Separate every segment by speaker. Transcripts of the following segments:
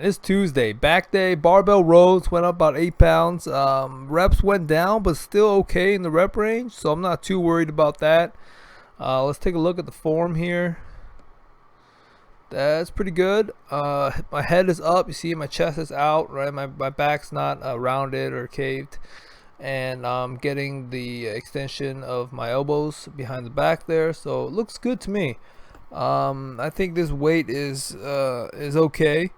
Speaker 1: And it's Tuesday, back day. Barbell rows went up about 8 pounds. Reps went down, but still okay in the rep range, so I'm not too worried about that. Let's take a look at the form here. That's pretty good. My head is up. You see, my chest is out. Right, my back's not rounded or caved, and I'm getting the extension of my elbows behind the back there. So it looks good to me. I think this weight is okay.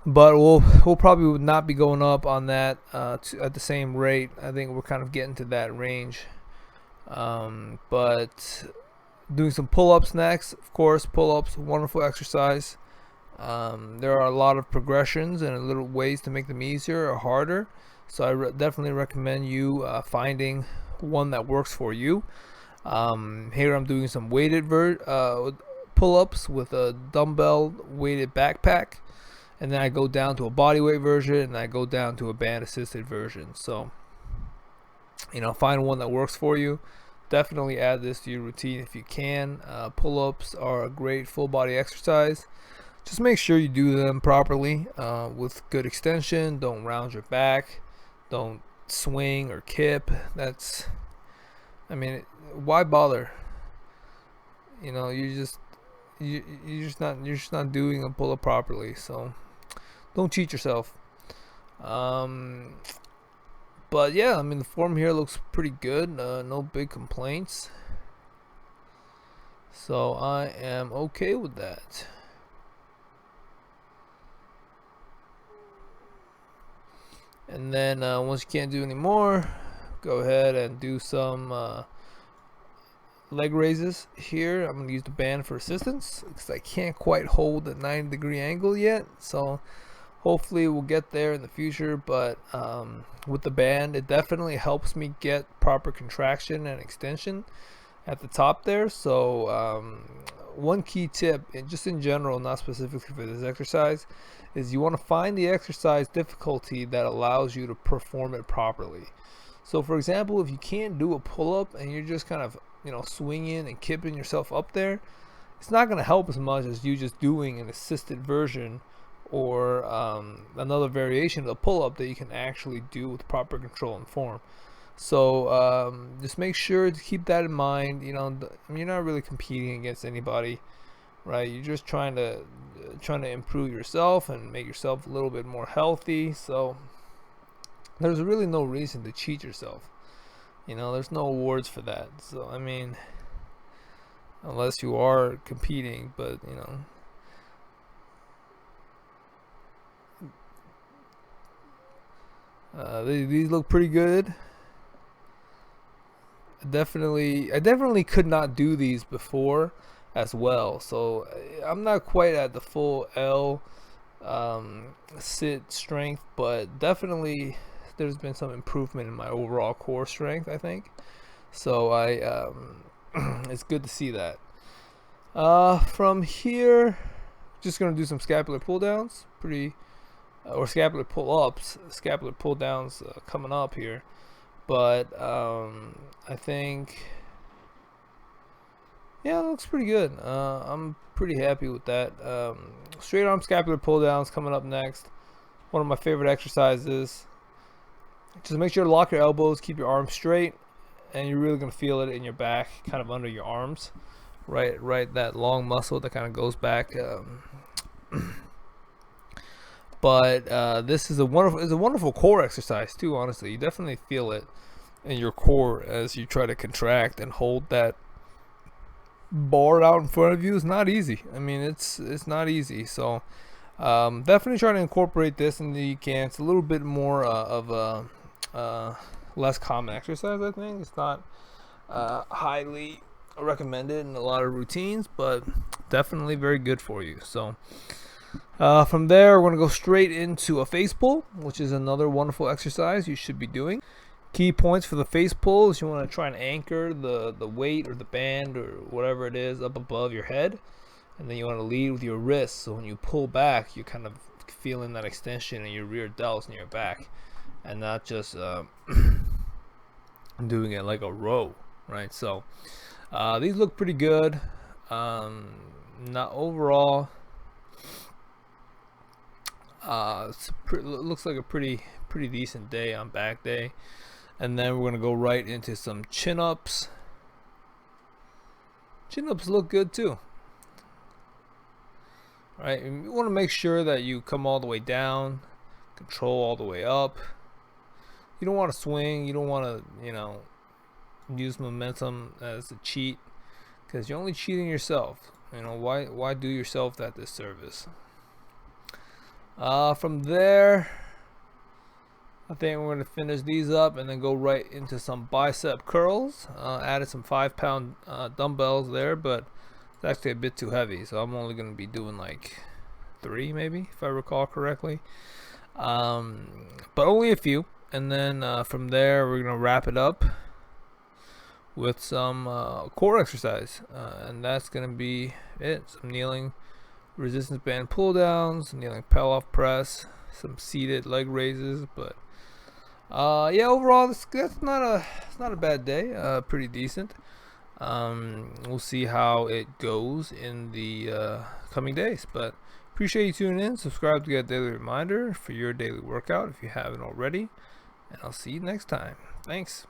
Speaker 1: But we'll probably not be going up on that at the same rate. I think we're kind of getting to that range. But doing some pull-ups next. Of course, pull-ups, wonderful exercise. There are a lot of progressions and little ways to make them easier or harder. So I definitely recommend you finding one that works for you. Here I'm doing some weighted pull-ups with a dumbbell weighted backpack, and then I go down to a bodyweight version, and I go down to a band assisted version. So find one that works for you. Definitely add this to your routine if you can. Pull-ups are a great full body exercise. Just make sure you do them properly with good extension. Don't round your back, don't swing or kip. Why bother? You're just not doing a pull-up properly, so don't cheat yourself. But yeah, the form here looks pretty good. No big complaints, so I am okay with that. And then once you can't do any more, go ahead and do some leg raises here. I'm going to use the band for assistance because I can't quite hold the 90-degree angle yet, so hopefully we'll get there in the future. But with the band, it definitely helps me get proper contraction and extension at the top there. So one key tip, and just in general, not specifically for this exercise, is you want to find the exercise difficulty that allows you to perform it properly. So for example, if you can't do a pull-up and you're just kind of swinging and kipping yourself up there, it's not going to help as much as you just doing an assisted version or another variation of the pull-up that you can actually do with proper control and form. So just make sure to keep that in mind. You're not really competing against anybody, right? You're just trying to improve yourself and make yourself a little bit more healthy. So there's really no reason to cheat yourself. There's no awards for that. So unless you are competing, but these look pretty good. I definitely could not do these before as well, so I'm not quite at the full L sit strength, but definitely there's been some improvement in my overall core strength, I think. So it's good to see that. From here, just gonna do some scapular pull downs, or scapular pull ups. Scapular pull downs coming up here, but I think, yeah, it looks pretty good. I'm pretty happy with that. Straight arm scapular pull downs coming up next. One of my favorite exercises. Just make sure to lock your elbows, keep your arms straight, and you're really gonna feel it in your back, kind of under your arms, right, that long muscle that kind of goes back. But this is a wonderful core exercise too. Honestly, you definitely feel it in your core as you try to contract and hold that bar out in front of you. It's not easy. It's not easy. So definitely try to incorporate this into you can. It's a little bit more of a less common exercise. I think it's not highly recommended in a lot of routines, but definitely very good for you. So from there, we're going to go straight into a face pull, which is another wonderful exercise you should be doing. Key points for the face pull is you want to try and anchor the weight or the band or whatever it is up above your head, and then you want to lead with your wrists. So when you pull back, you're kind of feeling that extension in your rear delts and your back, and not just doing it like a row, right? So these look pretty good. Not overall, looks like a pretty decent day on back day. And then we're gonna go right into some chin-ups. Chin-ups look good too. Right, and you want to make sure that you come all the way down, control all the way up. You don't want to swing. You don't want to, use momentum as a cheat, because you're only cheating yourself. Why do yourself that disservice? From there, I think we're going to finish these up and then go right into some bicep curls. Added some 5-pound dumbbells there, but it's actually a bit too heavy, so I'm only going to be doing like 3 maybe, if I recall correctly. But only a few. And then from there, we're going to wrap it up with some core exercise. And that's going to be it. Some kneeling resistance band pull downs, kneeling pull-off press, some seated leg raises. But yeah, overall, that's not a bad day. Pretty decent. We'll see how it goes in the coming days. But appreciate you tuning in. Subscribe to get a daily reminder for your daily workout if you haven't already. And I'll see you next time. Thanks.